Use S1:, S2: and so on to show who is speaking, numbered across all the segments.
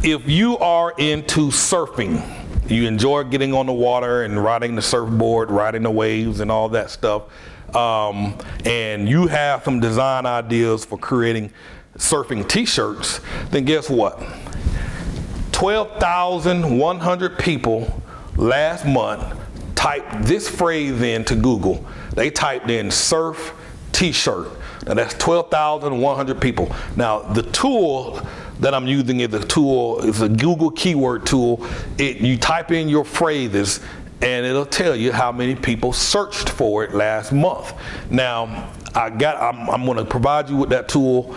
S1: if you are into surfing, you enjoy getting on the water and riding the surfboard, riding the waves and all that stuff, and you have some design ideas for creating surfing t-shirts, then guess what? 12,100 people last month typed this phrase into Google. They typed in surf t-shirt. Now that's 12,100 people. Now the tool that I'm using is a Google keyword tool. You type in your phrases and it'll tell you how many people searched for it last month. Now I'm going to provide you with that tool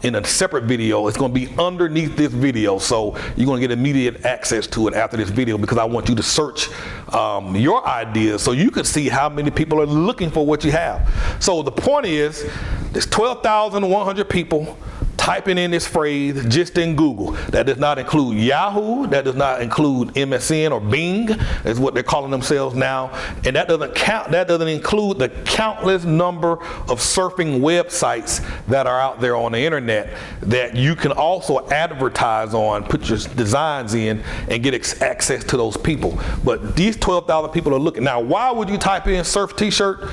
S1: in a separate video. It's going to be underneath this video, so you're going to get immediate access to it after this video, because I want you to search your ideas so you can see how many people are looking for what you have. So the point is, there's 12,100 people typing in this phrase just in Google. That does not include Yahoo, that does not include MSN or Bing, is what they're calling themselves now, and that doesn't include the countless number of surfing websites that are out there on the internet that you can also advertise on, put your designs in, and get access to those people. But these 12,000 people are looking. Now, why would you type in surf t-shirt?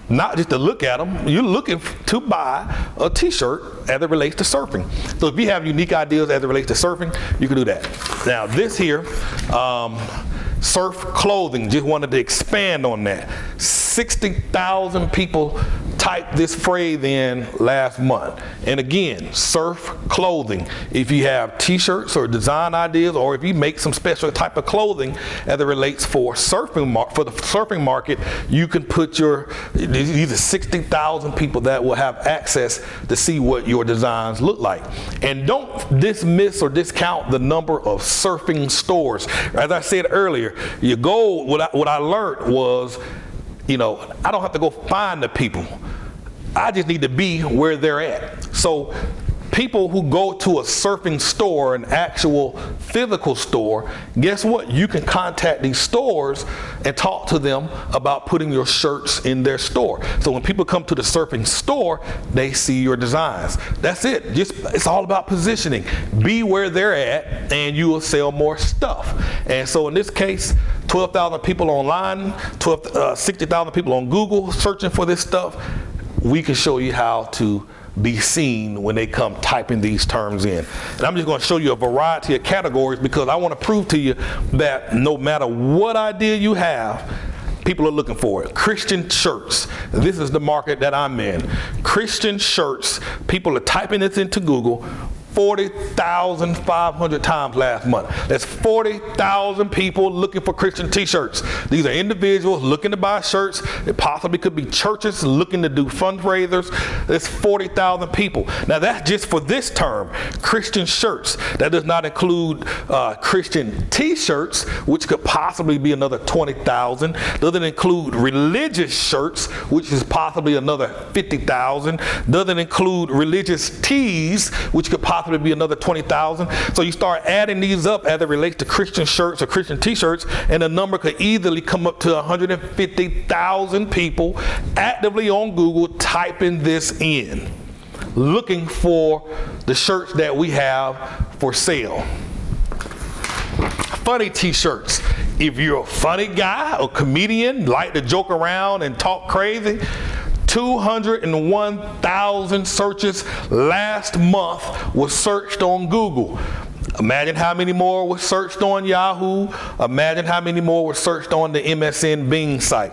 S1: Not just to look at them, you're looking to buy a t-shirt as it relates to surfing. So if you have unique ideas as it relates to surfing, you can do that. Now this here, surf clothing, just wanted to expand on that. 60,000 people typed this phrase in last month. And again, surf clothing. If you have t-shirts or design ideas, or if you make some special type of clothing as it relates for surfing for the surfing market, you can put these are 60,000 people that will have access to see what your designs look like. And don't dismiss or discount the number of surfing stores. As I said earlier, your goal, what I learned was, I don't have to go find the people. I just need to be where they're at. So people who go to a surfing store, an actual physical store, guess what? You can contact these stores and talk to them about putting your shirts in their store. So when people come to the surfing store, they see your designs. That's it. It's all about positioning. Be where they're at and you will sell more stuff. And so in this case, 12,000 people online, 60,000 people on Google searching for this stuff. We can show you how to be seen when they come typing these terms in. And I'm just going to show you a variety of categories, because I want to prove to you that no matter what idea you have, people are looking for it. Christian shirts. This is the market that I'm in. Christian shirts. People are typing this into Google 40,500 times last month. That's 40,000 people looking for Christian t-shirts. These are individuals looking to buy shirts. It possibly could be churches looking to do fundraisers. That's 40,000 people. Now that's just for this term, Christian shirts. That does not include Christian t-shirts, which could possibly be another 20,000. Doesn't include religious shirts, which is possibly another 50,000. Doesn't include religious tees, which could possibly be another 20,000. So you start adding these up as it relates to Christian shirts or Christian t-shirts, and the number could easily come up to 150,000 people actively on Google typing this in, looking for the shirts that we have for sale. Funny t-shirts. If you're a funny guy or comedian, like to joke around and talk crazy, 201,000 searches last month was searched on Google. Imagine how many more were searched on Yahoo. Imagine how many more were searched on the MSN Bing site.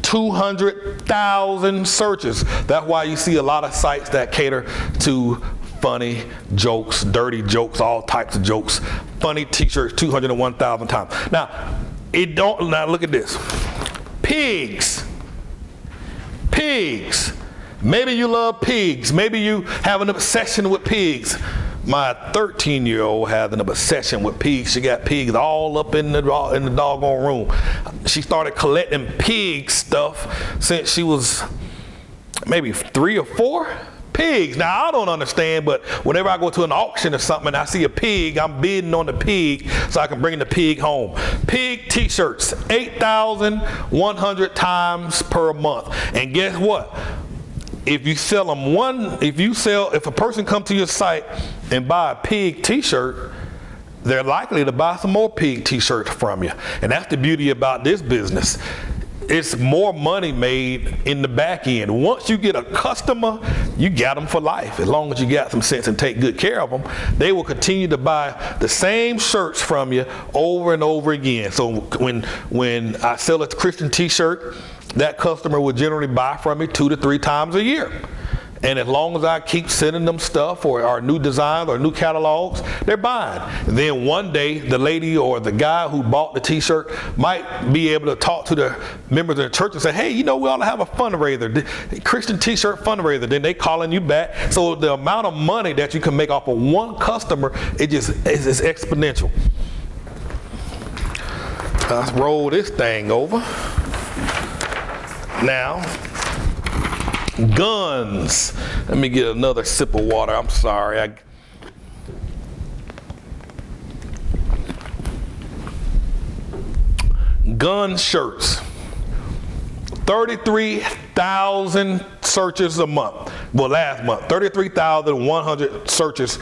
S1: 200,000 searches. That's why you see a lot of sites that cater to funny jokes, dirty jokes, all types of jokes. Funny t-shirts, 201,000 times. Now look at this. Pigs. Pigs. Maybe you love pigs. Maybe you have an obsession with pigs. My 13-year-old has an obsession with pigs. She got pigs all up in the doggone room. She started collecting pig stuff since she was maybe 3 or 4. Pigs. Now I don't understand, but whenever I go to an auction or something and I see a pig, I'm bidding on the pig so I can bring the pig home. Pig t-shirts, 8,100 times per month. And guess what? If you sell them if a person comes to your site and buy a pig t-shirt, they're likely to buy some more pig t-shirts from you. And that's the beauty about this business. It's more money made in the back end. Once you get a customer, you got them for life. As long as you got some sense and take good care of them, they will continue to buy the same shirts from you over and over again. So when I sell a Christian t-shirt, that customer will generally buy from me 2 to 3 times a year. And as long as I keep sending them stuff or new designs or new catalogs, they're buying. And then one day, the lady or the guy who bought the t-shirt might be able to talk to the members of the church and say, hey, you know, we ought to have a fundraiser, Christian t-shirt fundraiser. Then they calling you back. So the amount of money that you can make off of one customer, it's exponential. Let's roll this thing over. Now, guns. Let me get another sip of water. I'm sorry. Gun shirts. 33,000 searches a month. Well, last month, 33,100 searches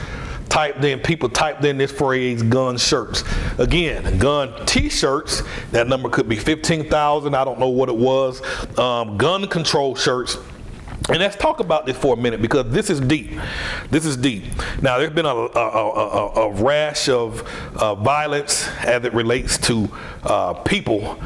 S1: typed in. People typed in this phrase, gun shirts. Again, gun t-shirts, that number could be 15,000. I don't know what it was. Gun control shirts. And let's talk about this for a minute, because this is deep. This is deep. Now, there's been a rash of violence as it relates to people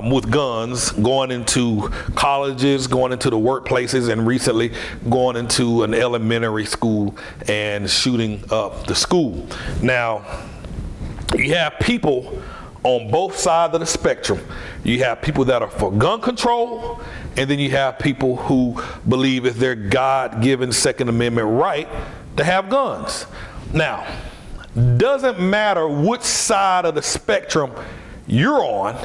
S1: with guns going into colleges, going into the workplaces, and recently going into an elementary school and shooting up the school. Now, you have people on both sides of the spectrum. You have people that are for gun control, and then you have people who believe it's their God-given Second Amendment right to have guns. Now, doesn't matter which side of the spectrum you're on,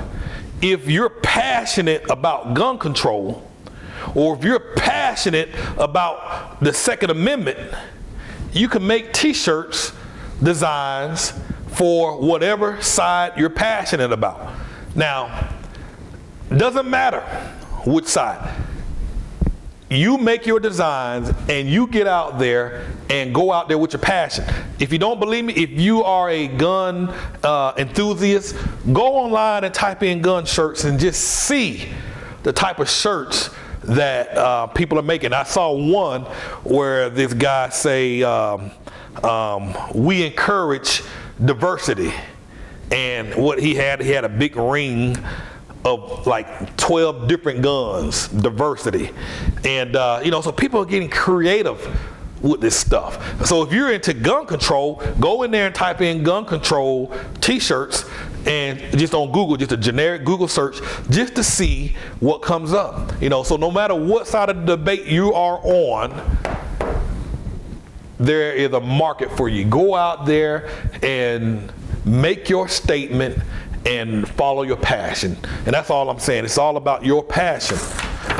S1: if you're passionate about gun control, or if you're passionate about the Second Amendment, you can make t-shirts, designs for whatever side you're passionate about. Now, doesn't matter which side. You make your designs and you get out there and go out there with your passion. If you don't believe me, if you are a gun enthusiast, go online and type in gun shirts and just see the type of shirts that people are making. I saw one where this guy say, we encourage diversity. And what he had a big ring of like 12 different guns, diversity. And you know, so people are getting creative with this stuff. So if you're into gun control, go in there and type in gun control t-shirts, and just on Google, just a generic Google search, just to see what comes up. You know, so no matter what side of the debate you are on, there is a market for you. Go out there and make your statement and follow your passion. And that's all I'm saying. It's all about your passion.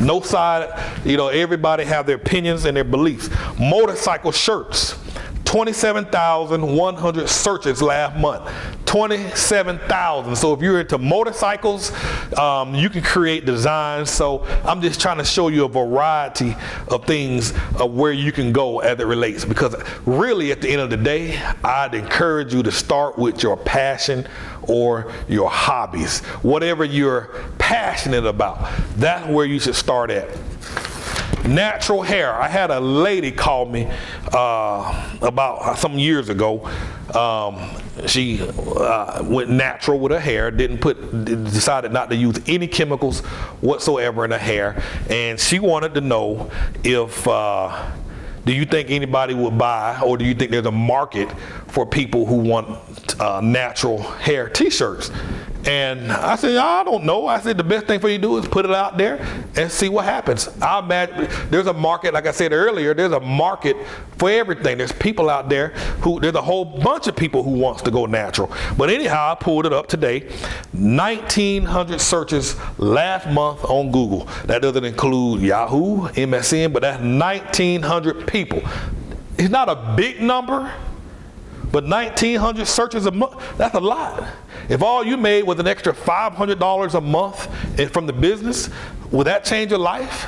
S1: No side, you know, everybody have their opinions and their beliefs. Motorcycle shirts, 27,100 searches last month. 27,000. So if you're into motorcycles, you can create designs. So I'm just trying to show you a variety of things of where you can go as it relates. Because really, at the end of the day, I'd encourage you to start with your passion or your hobbies. Whatever you're passionate about, that's where you should start at. Natural hair. I had a lady call me about some years ago. She went natural with her hair, decided not to use any chemicals whatsoever in her hair, and she wanted to know if do you think anybody would buy, or do you think there's a market for people who want natural hair t-shirts? And I said, I don't know. I said, the best thing for you to do is put it out there and see what happens. I imagine there's a market, like I said earlier, there's a market for everything. There's people out there there's a whole bunch of people who wants to go natural. But anyhow, I pulled it up today. 1,900 searches last month on Google. That doesn't include Yahoo, MSN, but that's 1,900 people. It's not a big number, but 1,900 searches a month, that's a lot. If all you made was an extra $500 a month from the business, would that change your life?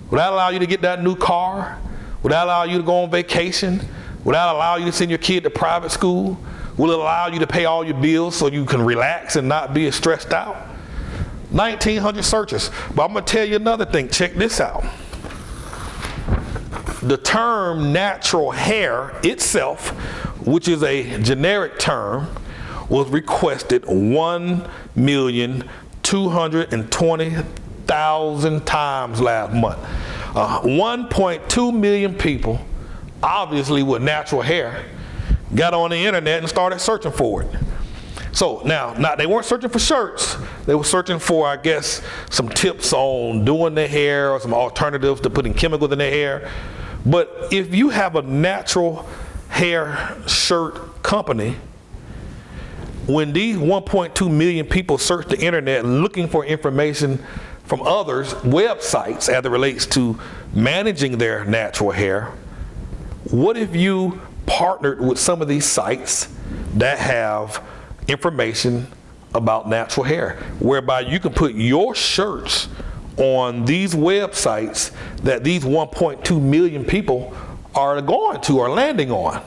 S1: Would that allow you to get that new car? Would that allow you to go on vacation? Will that allow you to send your kid to private school? Will it allow you to pay all your bills so you can relax and not be stressed out? 1,900 searches. But I'm going to tell you another thing. Check this out. The term natural hair itself, which is a generic term, was requested 1,220,000 times last month. 1.2 million people, obviously with natural hair, got on the internet and started searching for it. So now they weren't searching for shirts. They were searching for, I guess, some tips on doing their hair or some alternatives to putting chemicals in their hair. But if you have a natural hair shirt company, when these 1.2 million people search the internet looking for information from others' websites as it relates to managing their natural hair, what if you partnered with some of these sites that have information about natural hair, whereby you can put your shirts on these websites that these 1.2 million people are going to or landing on?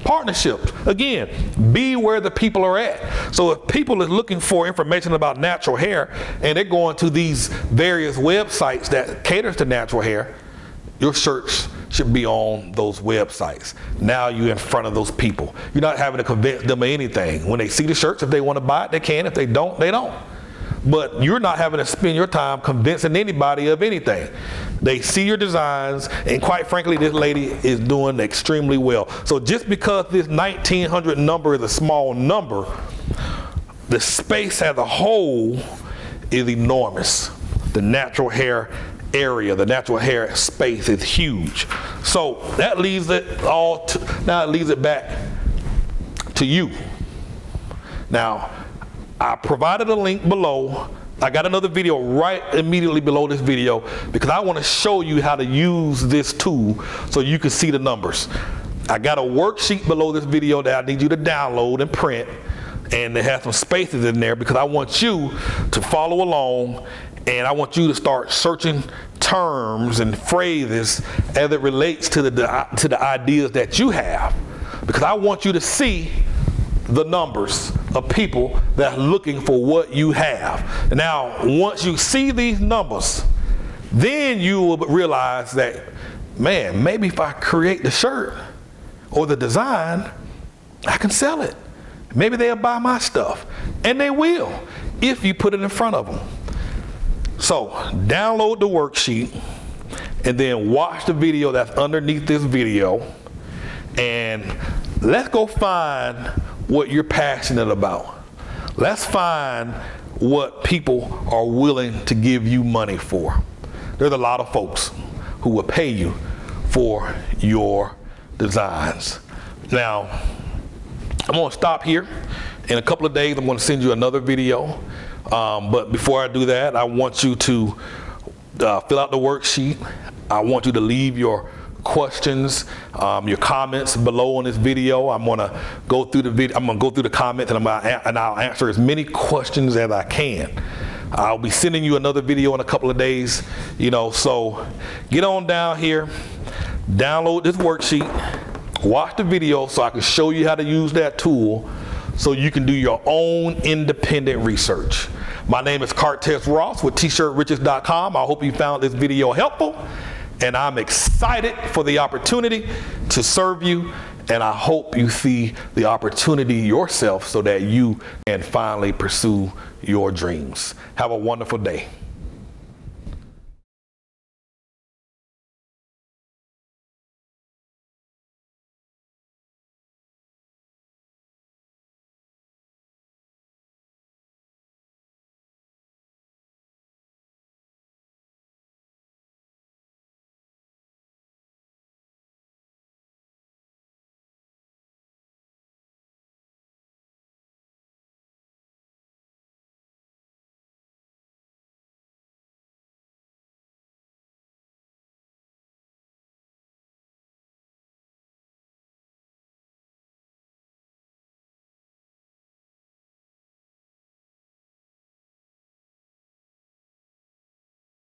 S1: Partnerships. Again, be where the people are at. So if people are looking for information about natural hair and they're going to these various websites that caters to natural hair, your shirts should be on those websites. Now you're in front of those people. You're not having to convince them of anything. When they see the shirts, if they want to buy it, they can. If they don't, they don't. But you're not having to spend your time convincing anybody of anything. They see your designs, and quite frankly, this lady is doing extremely well. So just because this 1,900 number is a small number, the space as a whole is enormous. The natural hair area, the natural hair space is huge. So that leaves it now it leaves it back to you. Now, I provided a link below. I got another video right immediately below this video because I want to show you how to use this tool so you can see the numbers. I got a worksheet below this video that I need you to download and print, and it has some spaces in there because I want you to follow along, and I want you to start searching terms and phrases as it relates to the ideas that you have, because I want you to see the numbers of people that are looking for what you have. Now, once you see these numbers, then you will realize that, man, maybe if I create the shirt or the design, I can sell it. Maybe they'll buy my stuff, and they will if you put it in front of them. So download the worksheet and then watch the video that's underneath this video, and let's go find what you're passionate about. Let's find what people are willing to give you money for. There's a lot of folks who will pay you for your designs. Now, I'm going to stop here. In a couple of days, I'm going to send you another video. But before I do that, I want you to fill out the worksheet. I want you to leave your questions, your comments below on this video. I'm going to go through the video. I'm going to go through the comments, and I'll answer as many questions as I can. I'll be sending you another video in a couple of days. So get on down here, download this worksheet, watch the video so I can show you how to use that tool so you can do your own independent research. My name is Cartes Ross with TshirtRiches.com. I hope you found this video helpful, and I'm excited for the opportunity to serve you, and I hope you see the opportunity yourself so that you can finally pursue your dreams. Have a wonderful day.